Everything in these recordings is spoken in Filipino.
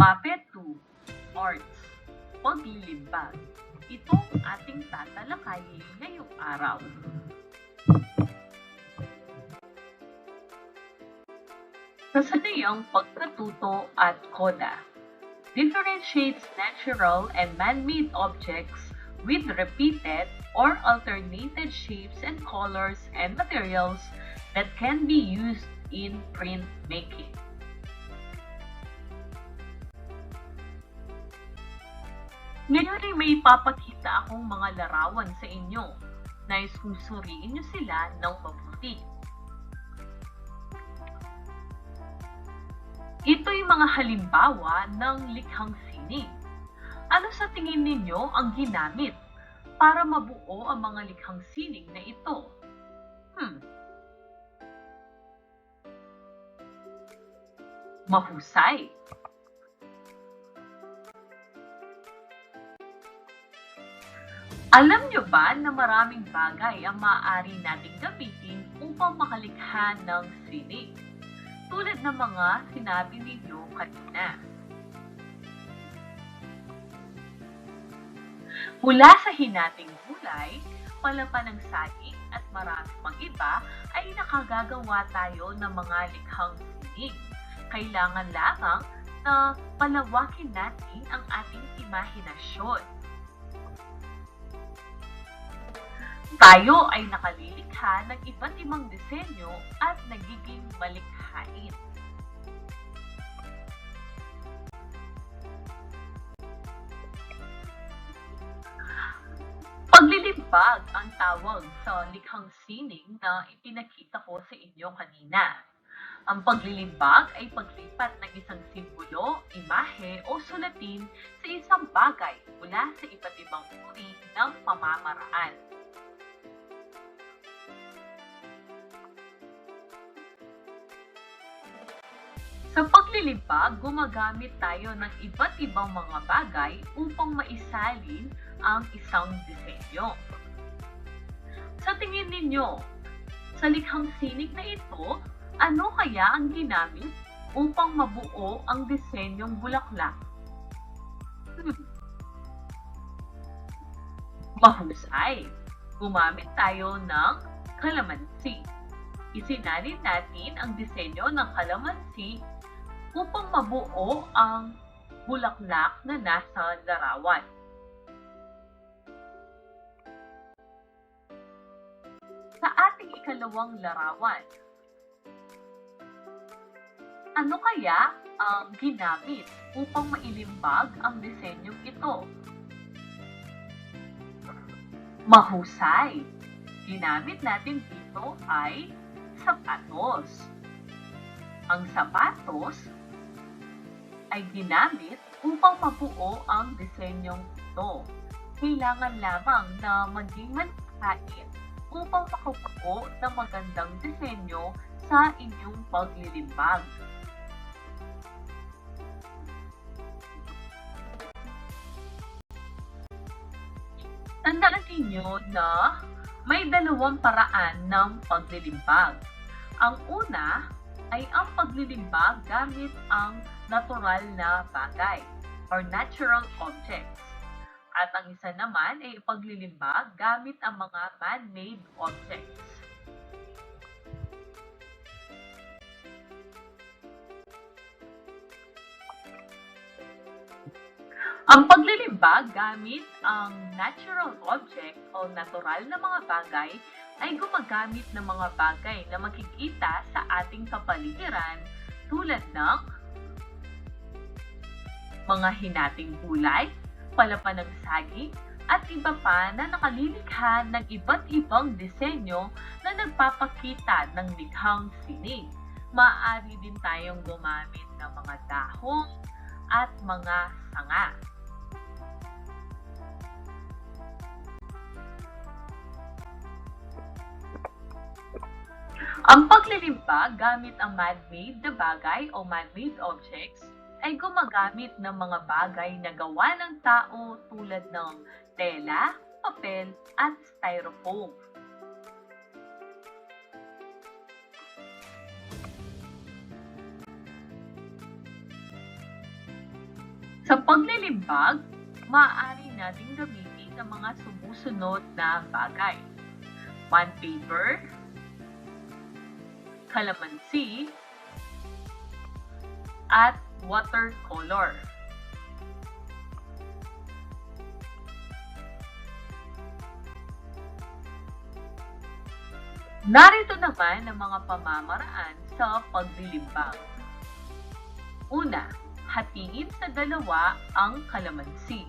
Mapet 2, Arts, Paglilimbag. Ito ang ating tatalakayin ngayong araw. Kasanayang pagkatuto at koda differentiates natural and man-made objects with repeated or alternated shapes and colors and materials that can be used in printmaking. Ngayon ay may papakita akong mga larawan sa inyo. Nais kong suriin niyo sila ng mabuti. Ito'y mga halimbawa ng likhang sining. Ano sa tingin ninyo ang ginamit para mabuo ang mga likhang sining na ito? Mahusay! Alam nyo ba na maraming bagay ang maaari nating gamitin upang makalikha ng sining? Tulad ng mga sinabi ninyo kanina. Mula sa hinating gulay, palapan ng saging at marami pang iba ay nakagagawa tayo ng mga likhang sining. Kailangan lamang na palawakin natin ang ating imahinasyon. Tayo ay nakalilikha ng iba't ibang disenyo at nagiging malikhain. Paglilimbag ang tawag sa likhang sining na ipinakita ko sa inyo kanina. Ang paglilimbag ay paglipat ng isang simbolo, imahe o sulatin sa isang bagay mula sa iba't ibang uri ng pamamaraan. Sa paglilimbag, gumagamit tayo ng iba't ibang mga bagay upang maisalin ang isang disenyo. Sa tingin ninyo, sa likhang sining na ito, ano kaya ang ginamit upang mabuo ang disenyong bulaklak? Mahusay! Gumamit tayo ng kalamansi. Isinalin natin ang disenyo ng kalamansi upang mabuo ang bulaklak na nasa larawan. Sa ating ikalawang larawan, ano kaya ang ginamit upang mailimbag ang disenyong ito? Mahusay! Ginamit natin dito ay sapatos. Ang sapatos ay ginamit upang mabuo ang disenyong ito. Kailangan lamang na maging malikhain upang makabuo ng magandang disenyo sa inyong paglilimbag. Tandaan ninyo na may dalawang paraan ng paglilimbag. Ang una ay ang paglilimbag gamit ang natural na bagay or natural objects. At ang isa naman ay paglilimbag gamit ang mga man-made objects. Ang paglilimbag gamit ang natural object o natural na mga bagay ay gumagamit ng mga bagay na makikita sa ating kapaligiran tulad ng mga hinating gulay, palapan ng saging, at iba pa na nakalilikha ng iba't ibang disenyo na nagpapakita ng likhang sining. Maaari din tayong gumamit ng mga dahon at mga sanga. Ang paglilimbag gamit ang man-made na bagay o man-made objects ay gumagamit ng mga bagay na gawa ng tao tulad ng tela, papel, at styrofoam. Sa paglilimbag, maaari nating gamitin ang mga sumusunod na bagay: paper, calamansi, at watercolor. Narito naman ang mga pamamaraan sa paglilimbag. Una, hatiin sa dalawa ang kalamansi.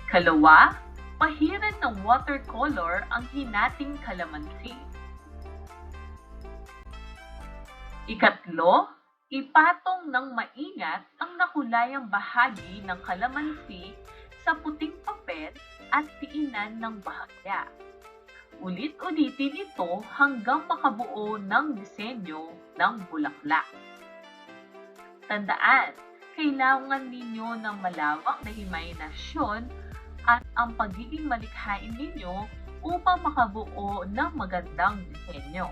Kalawa, pahiran ng watercolor ang hinating kalamansi. Ikatlo, ipatong ng maingat ang nakulayang bahagi ng kalamansi sa puting papel at tiinan ng bahagya. Ulit-ulitin ito hanggang makabuo ng disenyo ng bulaklak. Tandaan, kailangan ninyo ng malawak na imahinasyon at ang pagiging malikhain ninyo upang makabuo ng magandang disenyo.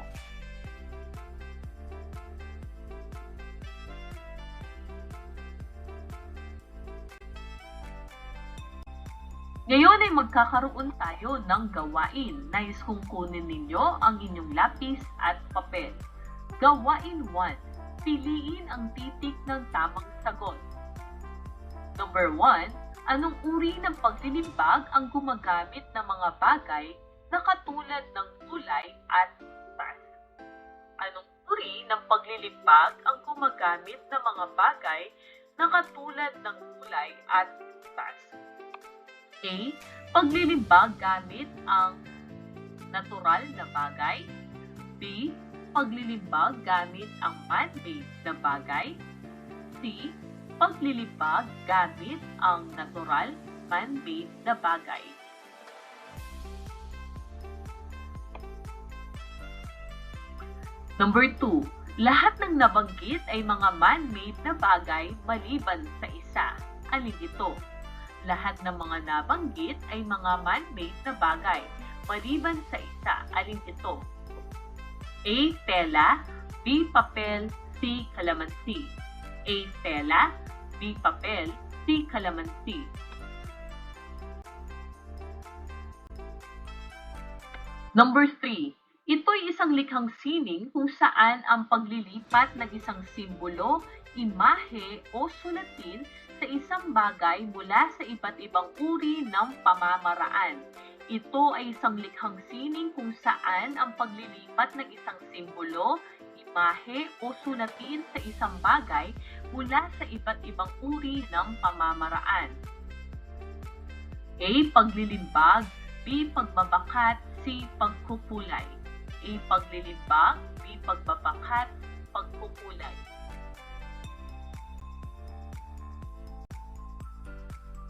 Ngayon ay magkakaroon tayo ng gawain. Nais kong kunin ninyo ang inyong lapis at papel. Gawain 1. Piliin ang titik ng tamang sagot. Number 1. Anong uri ng paglilimbag ang gumagamit ng mga bagay na katulad ng kulay at butas? Anong uri ng paglilimbag ang gumagamit ng mga bagay na katulad ng kulay at butas? A. Paglilimbag gamit ang natural na bagay. B. Paglilimbag gamit ang man-made na bagay. C. Paglilimbag gamit ang natural man-made na bagay. Number 2. Lahat ng nabanggit ay mga man-made na bagay maliban sa isa. Alin ito? Lahat ng mga nabanggit ay mga man-made na bagay, maliban sa isa. Alin ito? A. Tela, B. Papel, C. Kalamansi. A. Tela, B. Papel, C. Kalamansi. Number 3. Ito'y isang likhang sining kung saan ang paglilipat ng isang simbolo, imahe o sulatin sa isang bagay mula sa iba't ibang uri ng pamamaraan. Ito ay isang likhang sining kung saan ang paglilipat ng isang simbolo, imahe o sulatin sa isang bagay mula sa iba't ibang uri ng pamamaraan. A. Paglilimbag, B. Pagbabakat, C. Pagkukulay. A. Paglilimbag, B. Pagbabakat, pagkukulay.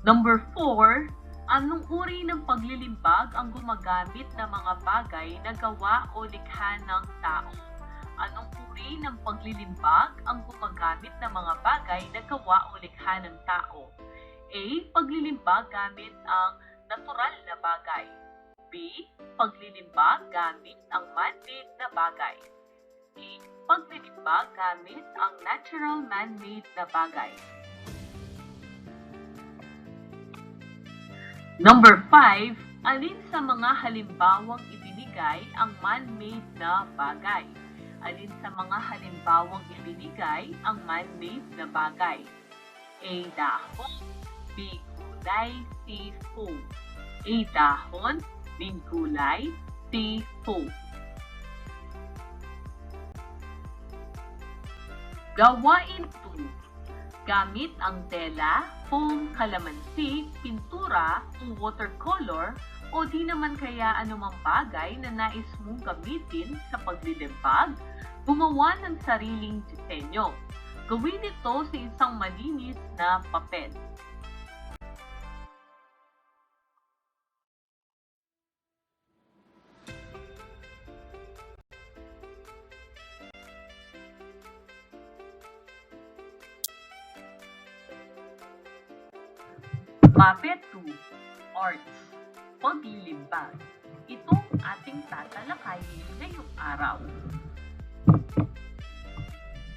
Number 4, anong uri ng paglilimbag ang gumagamit ng mga bagay na gawa o likha ng tao? Anong uri ng paglilimbag ang gumagamit ng mga bagay na gawa o likha ng tao? A. Paglilimbag gamit ang natural na bagay. B. Paglilimbag gamit ang man-made na bagay. C. Paglilimbag gamit ang natural man-made na bagay. Number 5, alin sa mga halimbawang ibinigay ang man-made na bagay? Alin sa mga halimbawang ibinigay ang man-made na bagay? A. Dahon, B. Gulay, C. foam. A. Dahon, B. Gulay, C. foam. Gawain 2. Gamit ang tela, foam, kalamansi, pintura, o watercolor o di naman kaya anumang bagay na nais mong gamitin sa paglilimbag, gumawa ng sariling disenyo. Gawin ito sa isang malinis na papel. Mapet 2, Arts, paglilimbag. Itong ating tatalakayin ngayong araw.